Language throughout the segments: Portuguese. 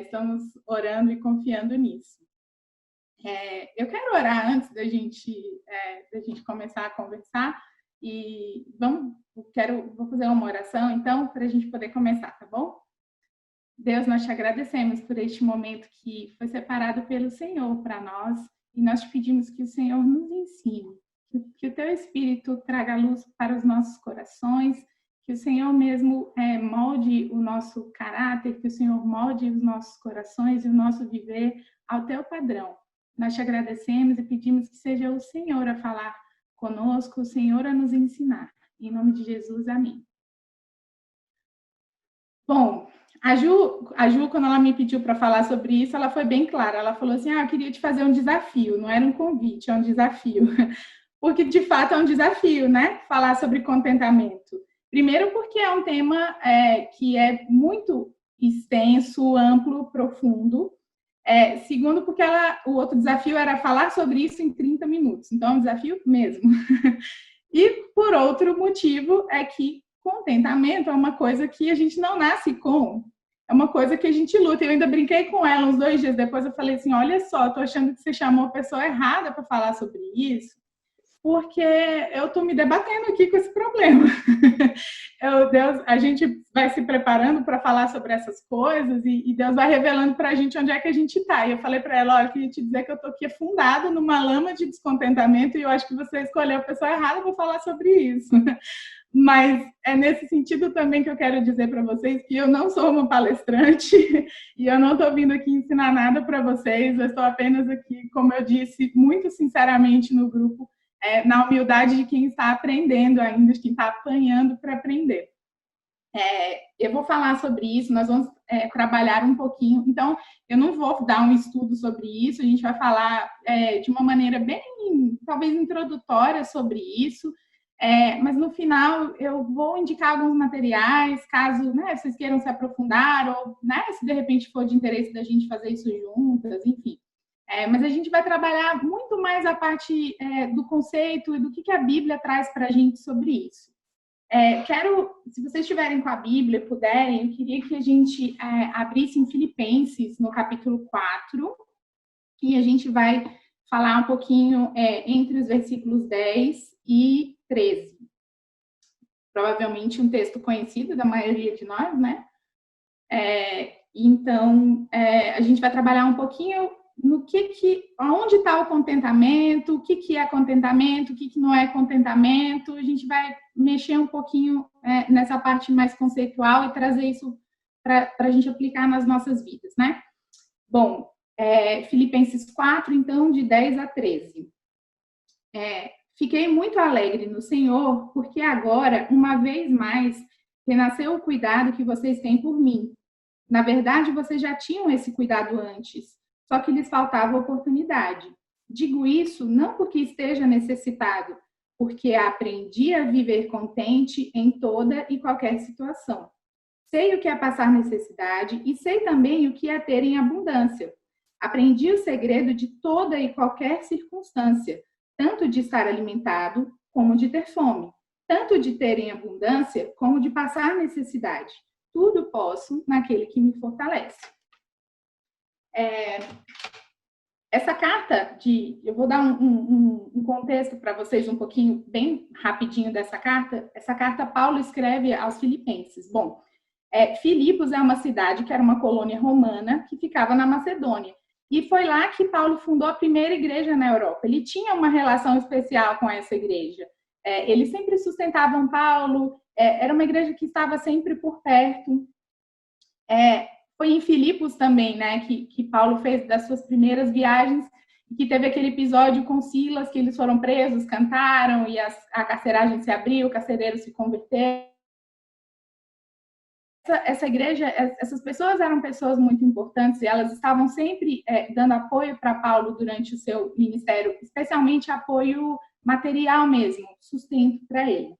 Estamos orando e confiando nisso. Eu quero orar antes da gente começar a conversar e vou fazer uma oração, então, para a gente poder começar, tá bom? Deus, nós te agradecemos por este momento que foi separado pelo Senhor para nós e nós te pedimos que o Senhor nos ensine, que o teu Espírito traga luz para os nossos corações, que o Senhor mesmo molde o nosso caráter, que o Senhor molde os nossos corações e o nosso viver ao teu padrão. Nós te agradecemos e pedimos que seja o Senhor a falar conosco, o Senhor a nos ensinar. Em nome de Jesus, amém. Bom, a Ju, quando ela me pediu para falar sobre isso, ela foi bem clara. Ela falou assim, eu queria te fazer um desafio. Não era um convite, é um desafio. Porque, de fato, é um desafio, né? Falar sobre contentamento. Primeiro porque é um tema que é muito extenso, amplo, profundo. Segundo porque o outro desafio era falar sobre isso em 30 minutos. Então, é um desafio mesmo. E, por outro motivo, é que contentamento é uma coisa que a gente não nasce com. É uma coisa que a gente luta. Eu ainda brinquei com ela uns 2 dias depois. Eu falei assim, olha só, tô achando que você chamou a pessoa errada para falar sobre isso, porque eu estou me debatendo aqui com esse problema. Deus, a gente vai se preparando para falar sobre essas coisas e Deus vai revelando para a gente onde é que a gente está. E eu falei para ela, olha, eu queria te dizer que eu estou aqui afundada numa lama de descontentamento e eu acho que você escolheu a pessoa errada para falar sobre isso. Mas é nesse sentido também que eu quero dizer para vocês que eu não sou uma palestrante e eu não estou vindo aqui ensinar nada para vocês, eu estou apenas aqui, como eu disse, muito sinceramente no grupo, na humildade de quem está aprendendo ainda, de quem está apanhando para aprender. Eu vou falar sobre isso, nós vamos trabalhar um pouquinho, então eu não vou dar um estudo sobre isso, a gente vai falar de uma maneira bem, talvez introdutória sobre isso, mas no final eu vou indicar alguns materiais, caso vocês queiram se aprofundar, ou se de repente for de interesse da gente fazer isso juntas, enfim. Mas a gente vai trabalhar muito mais a parte do conceito e do que a Bíblia traz para a gente sobre isso. Se vocês estiverem com a Bíblia e puderem, eu queria que a gente abrisse em Filipenses, no capítulo 4, e a gente vai falar um pouquinho entre os versículos 10 e 13. Provavelmente um texto conhecido da maioria de nós, né? Então, a gente vai trabalhar um pouquinho no onde está o contentamento, o que é contentamento, o que não é contentamento. A gente vai mexer um pouquinho nessa parte mais conceitual e trazer isso para a gente aplicar nas nossas vidas, né? Bom, Filipenses 4, então, de 10 a 13. Fiquei muito alegre no Senhor, porque agora, uma vez mais, renasceu o cuidado que vocês têm por mim. Na verdade, vocês já tinham esse cuidado antes, só que lhes faltava oportunidade. Digo isso não porque esteja necessitado, porque aprendi a viver contente em toda e qualquer situação. Sei o que é passar necessidade e sei também o que é ter em abundância. Aprendi o segredo de toda e qualquer circunstância, tanto de estar alimentado como de ter fome, tanto de ter em abundância como de passar necessidade. Tudo posso naquele que me fortalece. Essa carta eu vou dar um contexto para vocês um pouquinho, bem rapidinho dessa carta. Essa carta Paulo escreve aos Filipenses. Bom, Filipos é uma cidade que era uma colônia romana que ficava na Macedônia. E foi lá que Paulo fundou a primeira igreja na Europa. Ele tinha uma relação especial com essa igreja. Eles sempre sustentavam Paulo, era uma igreja que estava sempre por perto. Foi em Filipos também, né, que Paulo fez das suas primeiras viagens, que teve aquele episódio com Silas, que eles foram presos, cantaram, e a carceragem se abriu, o carcereiro se converteu. Essa igreja, essas pessoas eram pessoas muito importantes e elas estavam sempre dando apoio para Paulo durante o seu ministério, especialmente apoio material mesmo, sustento para ele.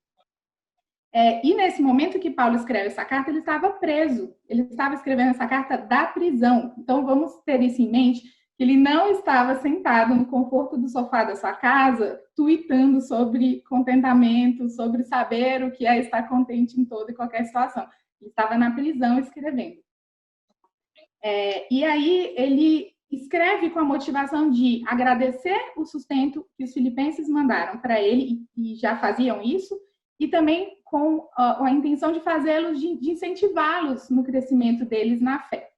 E nesse momento que Paulo escreve essa carta, ele estava preso, ele estava escrevendo essa carta da prisão. Então vamos ter isso em mente, que ele não estava sentado no conforto do sofá da sua casa, tuitando sobre contentamento, sobre saber o que é estar contente em toda e qualquer situação. Ele estava na prisão escrevendo. E aí ele escreve com a motivação de agradecer o sustento que os filipenses mandaram para ele, e já faziam isso, e também com a intenção de fazê-los, de incentivá-los no crescimento deles na fé.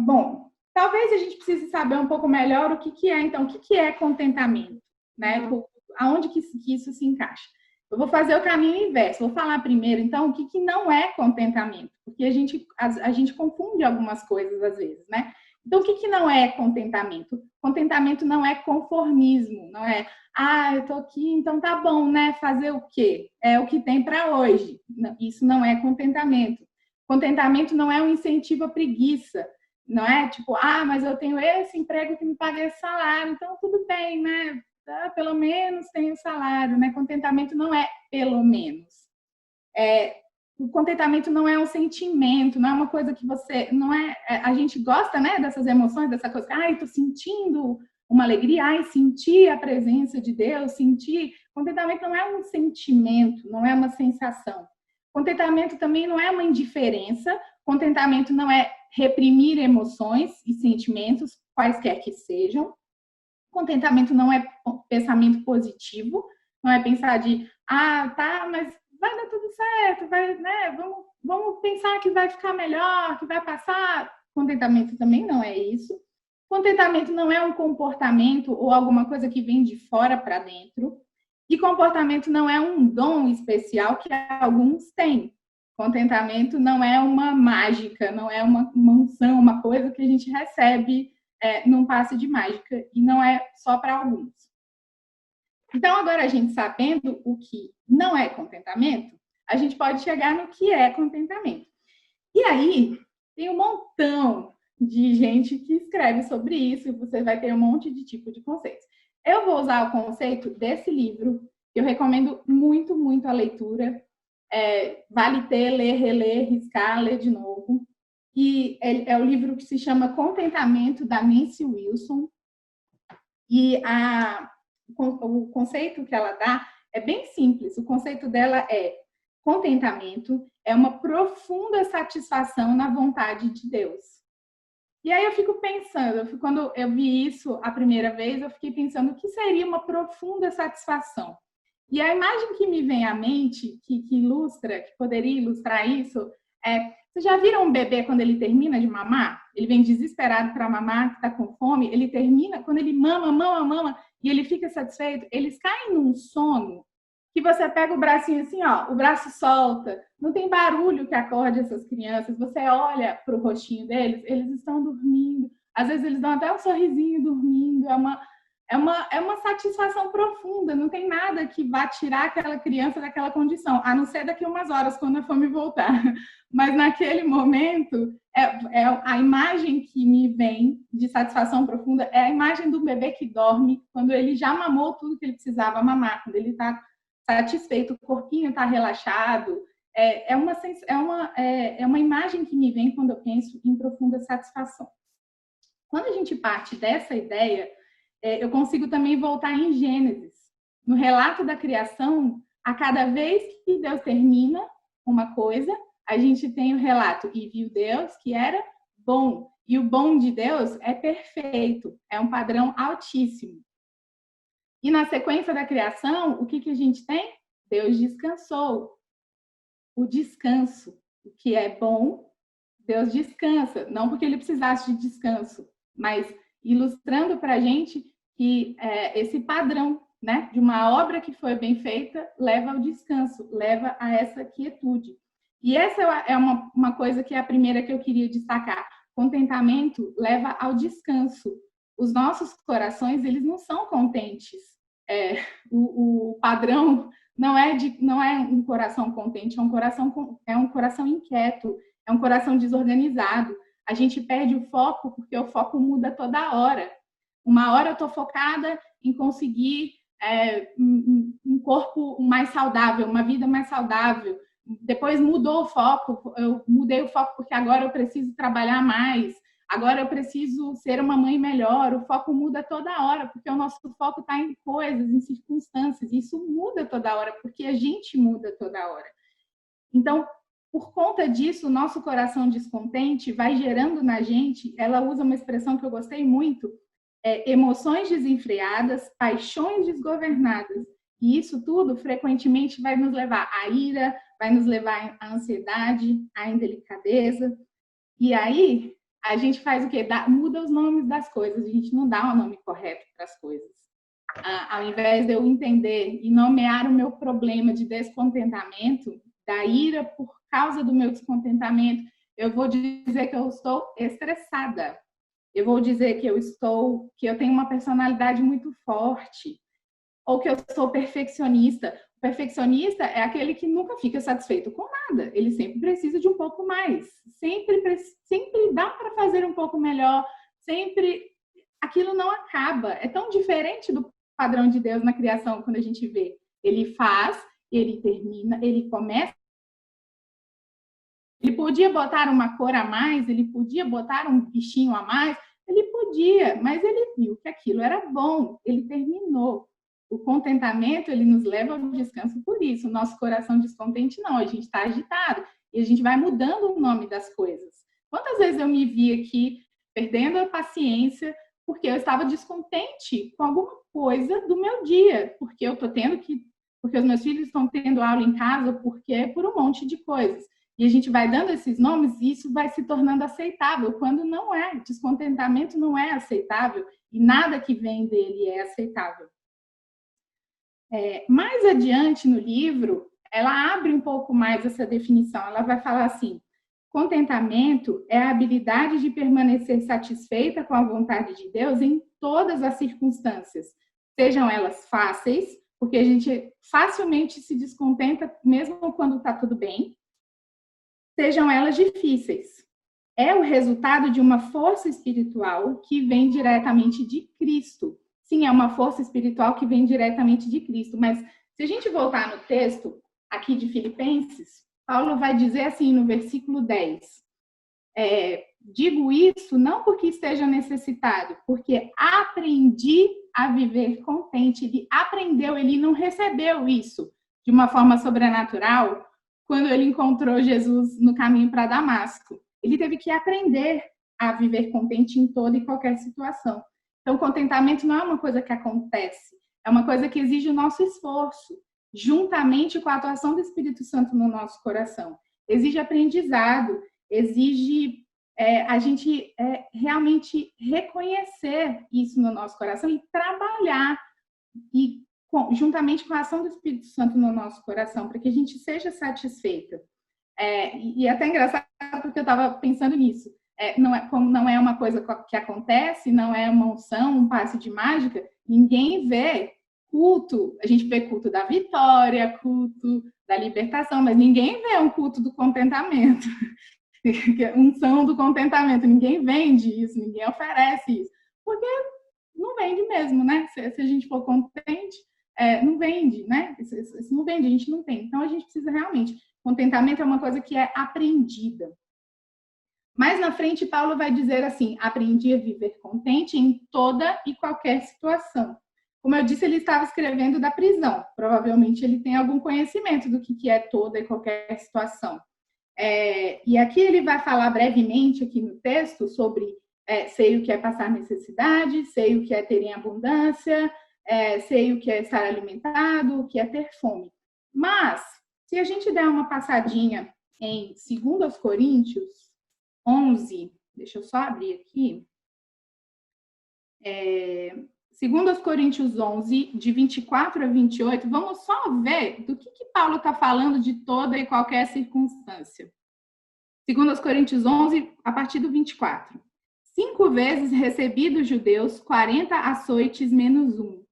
Bom, talvez a gente precise saber um pouco melhor o que é, então, o que é contentamento, né? Aonde que isso se encaixa. Eu vou fazer o caminho inverso, vou falar primeiro, então, o que não é contentamento, porque a gente confunde algumas coisas às vezes, né? Então, o que não é contentamento? Contentamento não é conformismo, não é, eu tô aqui, então tá bom, né? Fazer o quê? É o que tem para hoje. Isso não é contentamento. Contentamento não é um incentivo à preguiça, não é tipo, mas eu tenho esse emprego que me paga esse salário, então tudo bem, né? Pelo menos tenho salário, né? Contentamento não é pelo menos. O contentamento não é um sentimento, não é uma coisa que você, não é, a gente gosta, né, dessas emoções, dessa coisa, tô sentindo uma alegria, senti a presença de Deus, senti. Contentamento não é um sentimento, não é uma sensação. Contentamento também não é uma indiferença, contentamento não é reprimir emoções e sentimentos, quaisquer que sejam. Contentamento não é pensamento positivo, não é pensar de, mas vai dar tudo certo, né? Vamos pensar que vai ficar melhor, que vai passar. Contentamento também não é isso. Contentamento não é um comportamento ou alguma coisa que vem de fora para dentro. E comportamento não é um dom especial que alguns têm. Contentamento não é uma mágica, não é uma unção, uma coisa que a gente recebe num passe de mágica, e não é só para alguns. Então, agora a gente sabendo o que não é contentamento, a gente pode chegar no que é contentamento. E aí, tem um montão de gente que escreve sobre isso, e você vai ter um monte de tipo de conceitos. Eu vou usar o conceito desse livro, que eu recomendo muito, muito a leitura. Vale ter, ler, reler, riscar, ler de novo. E é o livro que se chama Contentamento, da Nancy Wilson. E o conceito que ela dá é bem simples. O conceito dela é: contentamento é uma profunda satisfação na vontade de Deus. E aí eu fico pensando, quando eu vi isso a primeira vez, eu fiquei pensando o que seria uma profunda satisfação. E a imagem que me vem à mente, que ilustra, que poderia ilustrar isso, vocês já viram um bebê quando ele termina de mamar? Ele vem desesperado para mamar, está com fome, ele termina, quando ele mama, e ele fica satisfeito, eles caem num sono que você pega o bracinho assim, o braço solta, não tem barulho que acorde essas crianças, você olha para o rostinho deles, eles estão dormindo, às vezes eles dão até um sorrisinho dormindo, é uma satisfação profunda, não tem nada que vá tirar aquela criança daquela condição, a não ser daqui umas horas, quando a fome voltar. Mas naquele momento, a imagem que me vem de satisfação profunda é a imagem do bebê que dorme quando ele já mamou tudo que ele precisava mamar, quando ele está satisfeito, o corpinho está relaxado. É uma imagem que me vem quando eu penso em profunda satisfação. Quando a gente parte dessa ideia, eu consigo também voltar em Gênesis. No relato da criação, a cada vez que Deus termina uma coisa, a gente tem o relato: e viu Deus que era bom. E o bom de Deus é perfeito, é um padrão altíssimo. E na sequência da criação, o que a gente tem? Deus descansou. O descanso, o que é bom, Deus descansa. Não porque ele precisasse de descanso, mas ilustrando para a gente que esse padrão, né, de uma obra que foi bem feita leva ao descanso, leva a essa quietude. E essa é uma coisa que é a primeira que eu queria destacar. Contentamento leva ao descanso. Os nossos corações, eles não são contentes. O padrão não é um coração contente, é um coração inquieto, é um coração desorganizado. A gente perde o foco porque o foco muda toda hora. Uma hora eu estou focada em conseguir um corpo mais saudável, uma vida mais saudável. Depois mudou o foco, eu mudei o foco porque agora eu preciso trabalhar mais, agora eu preciso ser uma mãe melhor. O foco muda toda hora, porque o nosso foco está em coisas, em circunstâncias. Isso muda toda hora, porque a gente muda toda hora. Então, por conta disso, o nosso coração descontente vai gerando na gente, ela usa uma expressão que eu gostei muito, emoções desenfreadas, paixões desgovernadas. E isso tudo, frequentemente, vai nos levar à ira, vai nos levar à ansiedade, à indelicadeza. E aí, a gente faz o quê? Muda os nomes das coisas, a gente não dá o nome correto para as coisas. Ao invés de eu entender e nomear o meu problema de descontentamento, da ira por causa do meu descontentamento, eu vou dizer que eu estou estressada. Eu vou dizer que eu tenho uma personalidade muito forte, ou que eu sou perfeccionista. O perfeccionista é aquele que nunca fica satisfeito com nada. Ele sempre precisa de um pouco mais. Sempre dá para fazer um pouco melhor. Sempre aquilo não acaba. É tão diferente do padrão de Deus na criação quando a gente vê. Ele faz, ele termina, ele começa. Ele podia botar uma cor a mais, ele podia botar um bichinho a mais, ele podia, mas ele viu que aquilo era bom, ele terminou. O contentamento, ele nos leva ao descanso por isso. O nosso coração descontente, não. A gente está agitado e a gente vai mudando o nome das coisas. Quantas vezes eu me vi aqui perdendo a paciência porque eu estava descontente com alguma coisa do meu dia, porque porque os meus filhos estão tendo aula em casa, porque por um monte de coisas. E a gente vai dando esses nomes e isso vai se tornando aceitável, quando não é. Descontentamento não é aceitável e nada que vem dele é aceitável. Mais adiante no livro, ela abre um pouco mais essa definição. Ela vai falar assim: contentamento é a habilidade de permanecer satisfeita com a vontade de Deus em todas as circunstâncias, sejam elas fáceis, porque a gente facilmente se descontenta mesmo quando está tudo bem, sejam elas difíceis. É o resultado de uma força espiritual que vem diretamente de Cristo. Sim, é uma força espiritual que vem diretamente de Cristo, mas se a gente voltar no texto aqui de Filipenses, Paulo vai dizer assim no versículo 10, digo isso não porque esteja necessitado, porque aprendi a viver contente. Ele aprendeu, ele não recebeu isso de uma forma sobrenatural quando ele encontrou Jesus no caminho para Damasco. Ele teve que aprender a viver contente em toda e qualquer situação. Então, contentamento não é uma coisa que acontece, é uma coisa que exige o nosso esforço, juntamente com a atuação do Espírito Santo no nosso coração. Exige aprendizado, exige a gente realmente reconhecer isso no nosso coração e trabalhar juntamente com a ação do Espírito Santo no nosso coração, para que a gente seja satisfeita. E é até engraçado porque eu estava pensando nisso. Não é uma coisa que acontece, não é uma unção, um passe de mágica. Ninguém vê culto. A gente vê culto da vitória, culto da libertação, mas ninguém vê um culto do contentamento. Unção do contentamento. Ninguém vende isso, ninguém oferece isso. Porque não vende mesmo, né? Se a gente for contente, não vende, né? Isso não vende, a gente não tem. Então, a gente precisa realmente. Contentamento é uma coisa que é aprendida. Mais na frente, Paulo vai dizer assim: aprendi a viver contente em toda e qualquer situação. Como eu disse, ele estava escrevendo da prisão. Provavelmente ele tem algum conhecimento do que é toda e qualquer situação. E aqui ele vai falar brevemente aqui no texto sobre sei o que é passar necessidade, sei o que é ter em abundância, sei o que é estar alimentado, o que é ter fome. Mas, se a gente der uma passadinha em 2 Coríntios 11, deixa eu só abrir aqui, 2 Coríntios 11, de 24 a 28, vamos só ver do que Paulo está falando de toda e qualquer circunstância. 2 Coríntios 11, a partir do 24. 5 vezes recebi dos judeus 40 açoites menos 1.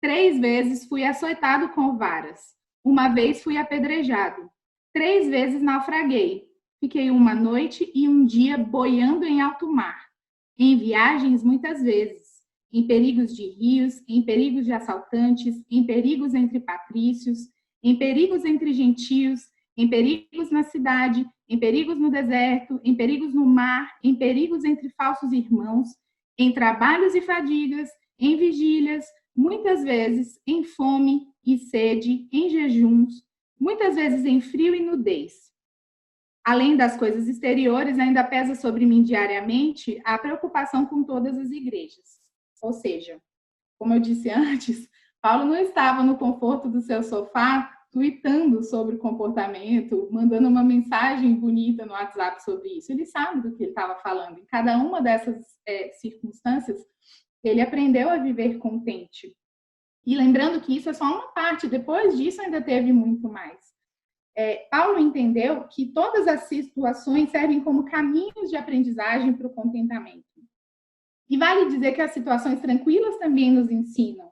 3 vezes fui açoitado com varas. 1 vez fui apedrejado. 3 vezes naufraguei. Fiquei 1 noite e 1 dia boiando em alto mar. Em viagens muitas vezes. Em perigos de rios, em perigos de assaltantes, em perigos entre patrícios, em perigos entre gentios, em perigos na cidade, em perigos no deserto, em perigos no mar, em perigos entre falsos irmãos, em trabalhos e fadigas, em vigílias, muitas vezes em fome e sede, em jejuns, muitas vezes em frio e nudez. além das coisas exteriores, ainda pesa sobre mim diariamente a preocupação com todas as igrejas. Ou seja, como eu disse antes, Paulo não estava no conforto do seu sofá, tweetando sobre o comportamento, mandando uma mensagem bonita no WhatsApp sobre isso. Ele sabe do que ele estava falando. Em cada uma dessas circunstâncias, ele aprendeu a viver contente. E lembrando que isso é só uma parte, depois disso ainda teve muito mais. Paulo entendeu que todas as situações servem como caminhos de aprendizagem para o contentamento. E vale dizer que as situações tranquilas também nos ensinam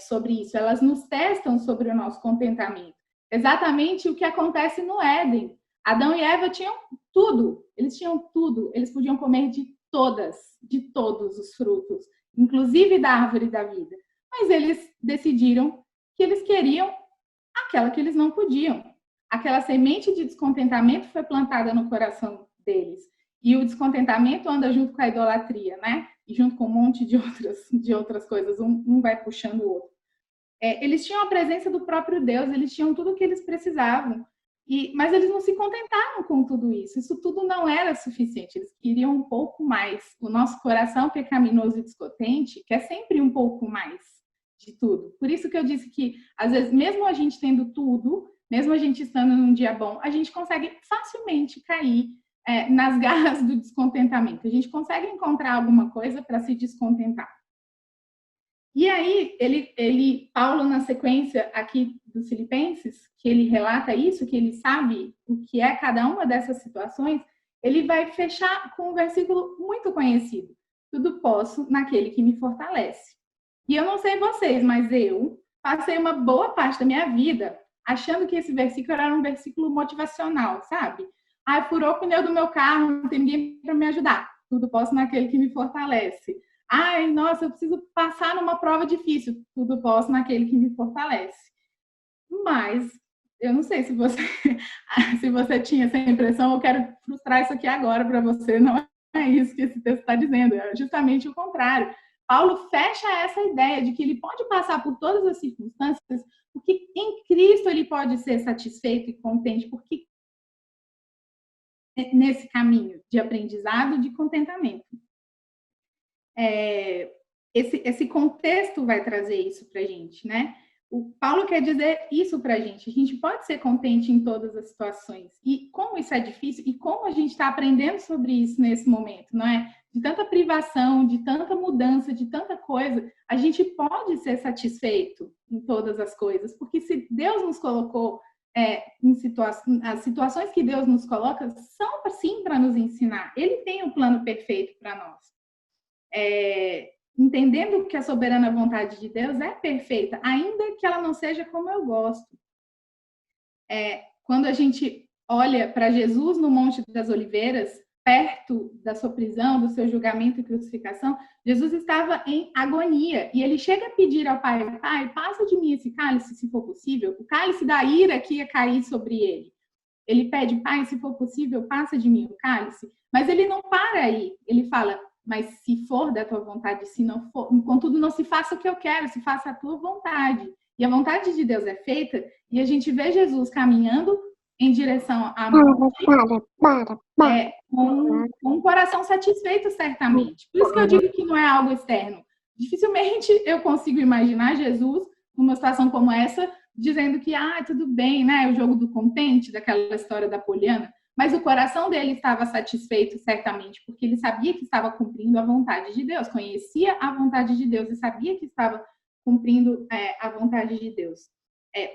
sobre isso, elas nos testam sobre o nosso contentamento. Exatamente o que acontece no Éden. Adão e Eva tinham tudo, eles podiam comer de todos os frutos, inclusive da árvore da vida. Mas eles decidiram que eles queriam aquela que eles não podiam. Aquela semente de descontentamento foi plantada no coração deles. E o descontentamento anda junto com a idolatria, né? E junto com um monte de outras coisas. Um vai puxando o outro. Eles tinham a presença do próprio Deus, eles tinham tudo o que eles precisavam. Mas eles não se contentaram com tudo isso. Isso tudo não era suficiente. Eles queriam um pouco mais. O nosso coração pecaminoso e descontente quer sempre um pouco mais de tudo. Por isso que eu disse que, às vezes, mesmo a gente tendo tudo, mesmo a gente estando num dia bom, a gente consegue facilmente cair nas garras do descontentamento. A gente consegue encontrar alguma coisa para se descontentar. E aí, Paulo, na sequência aqui dos Filipenses, que ele relata isso, que ele sabe o que é cada uma dessas situações, ele vai fechar com um versículo muito conhecido. Tudo posso naquele que me fortalece. E eu não sei vocês, mas eu passei uma boa parte da minha vida achando que esse versículo era um versículo motivacional, sabe? Furou o pneu do meu carro, não tem ninguém para me ajudar. Tudo posso naquele que me fortalece. Nossa, eu preciso passar numa prova difícil. Tudo posso naquele que me fortalece. Mas eu não sei se você tinha essa impressão. Eu quero frustrar isso aqui agora para você. Não é isso que esse texto está dizendo. É justamente o contrário. Paulo fecha essa ideia de que ele pode passar por todas as circunstâncias, porque em Cristo ele pode ser satisfeito e contente, porque nesse caminho de aprendizado, de contentamento. Esse contexto vai trazer isso para a gente, né? O Paulo quer dizer isso para a gente pode ser contente em todas as situações. E como isso é difícil, e como a gente está aprendendo sobre isso nesse momento, não é? De tanta privação, de tanta mudança, de tanta coisa, a gente pode ser satisfeito em todas as coisas, porque se Deus nos colocou as situações que Deus nos coloca são assim para nos ensinar. Ele tem um plano perfeito para nós. Entendendo que a soberana vontade de Deus é perfeita, ainda que ela não seja como eu gosto. Quando a gente olha para Jesus no Monte das Oliveiras, perto da sua prisão, do seu julgamento e crucificação, Jesus estava em agonia e ele chega a pedir ao Pai: Pai, passa de mim esse cálice, se for possível, o cálice da ira que ia cair sobre ele. Ele pede: Pai, se for possível, passa de mim o cálice. Mas ele não para aí, ele fala: mas se for da tua vontade, se não for, contudo, não se faça o que eu quero, se faça a tua vontade. E a vontade de Deus é feita, e a gente vê Jesus caminhando em direção à morte, com um coração satisfeito, certamente. Por isso que eu digo que não é algo externo. Dificilmente eu consigo imaginar Jesus, numa situação como essa, dizendo que, tudo bem, né? O jogo do contente, daquela história da Poliana. Mas o coração dele estava satisfeito, certamente, porque ele sabia que estava cumprindo a vontade de Deus, conhecia a vontade de Deus e sabia que estava cumprindo a vontade de Deus.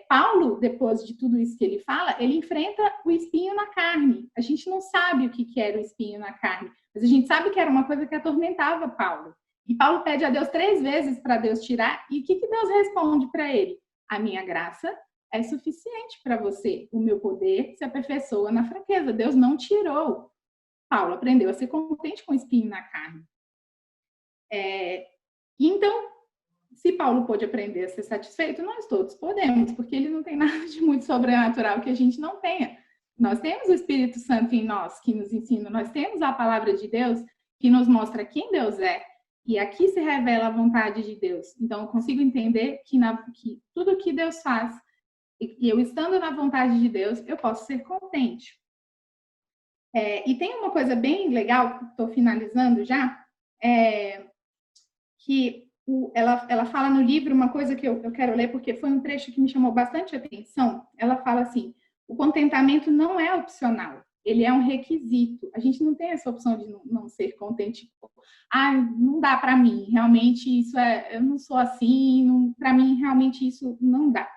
Paulo, depois de tudo isso que ele fala, ele enfrenta o espinho na carne. A gente não sabe o que era o espinho na carne, mas a gente sabe que era uma coisa que atormentava Paulo. E Paulo pede a Deus 3 vezes para Deus tirar, e o que Deus responde para ele? A minha graça é suficiente para você. O meu poder se aperfeiçoa na fraqueza. Deus não tirou. Paulo aprendeu a ser contente com o espinho na carne. Então, se Paulo pôde aprender a ser satisfeito, nós todos podemos, porque ele não tem nada de muito sobrenatural que a gente não tenha. Nós temos o Espírito Santo em nós que nos ensina, nós temos a palavra de Deus que nos mostra quem Deus é, e aqui se revela a vontade de Deus. Então, eu consigo entender que tudo que Deus faz, e eu estando na vontade de Deus, eu posso ser contente. E tem uma coisa bem legal, estou finalizando já, que ela fala no livro uma coisa que eu quero ler, porque foi um trecho que me chamou bastante atenção. Ela fala assim: o contentamento não é opcional, ele é um requisito. A gente não tem essa opção de não ser contente. Não dá para mim, realmente isso eu não sou assim, para mim realmente isso não dá.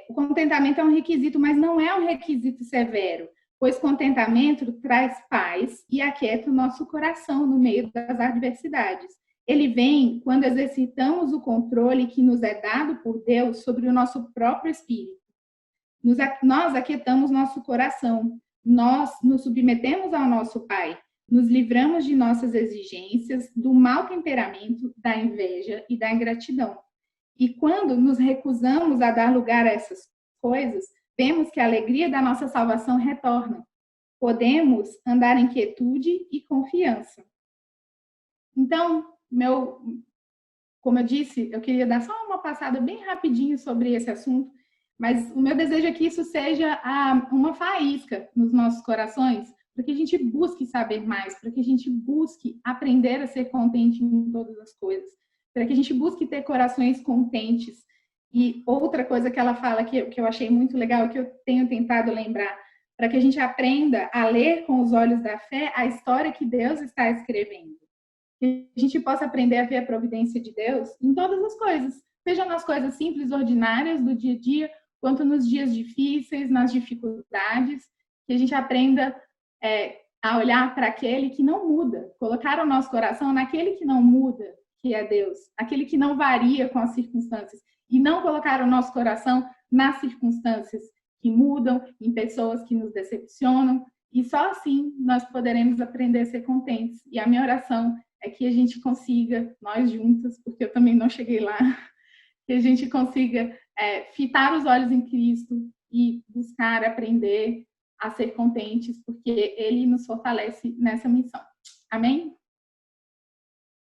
O contentamento é um requisito, mas não é um requisito severo, pois contentamento traz paz e aquieta o nosso coração no meio das adversidades. Ele vem quando exercitamos o controle que nos é dado por Deus sobre o nosso próprio espírito. Nós aquietamos nosso coração, nós nos submetemos ao nosso Pai, nos livramos de nossas exigências, do mau temperamento, da inveja e da ingratidão. E quando nos recusamos a dar lugar a essas coisas, vemos que a alegria da nossa salvação retorna. Podemos andar em quietude e confiança. Então, como eu disse, eu queria dar só uma passada bem rapidinho sobre esse assunto, mas o meu desejo é que isso seja uma faísca nos nossos corações, para que a gente busque saber mais, para que a gente busque aprender a ser contente em todas as coisas, para que a gente busque ter corações contentes. E outra coisa que ela fala que eu achei muito legal, que eu tenho tentado lembrar, para que a gente aprenda a ler com os olhos da fé a história que Deus está escrevendo. Que a gente possa aprender a ver a providência de Deus em todas as coisas, seja nas coisas simples, ordinárias do dia a dia, quanto nos dias difíceis, nas dificuldades, que a gente aprenda a olhar para aquele que não muda, colocar o nosso coração naquele que não muda, que é Deus, aquele que não varia com as circunstâncias, e não colocar o nosso coração nas circunstâncias que mudam, em pessoas que nos decepcionam, e só assim nós poderemos aprender a ser contentes. E a minha oração é que a gente consiga, nós juntos, porque eu também não cheguei lá, que a gente consiga fitar os olhos em Cristo e buscar aprender a ser contentes, porque Ele nos fortalece nessa missão. Amém?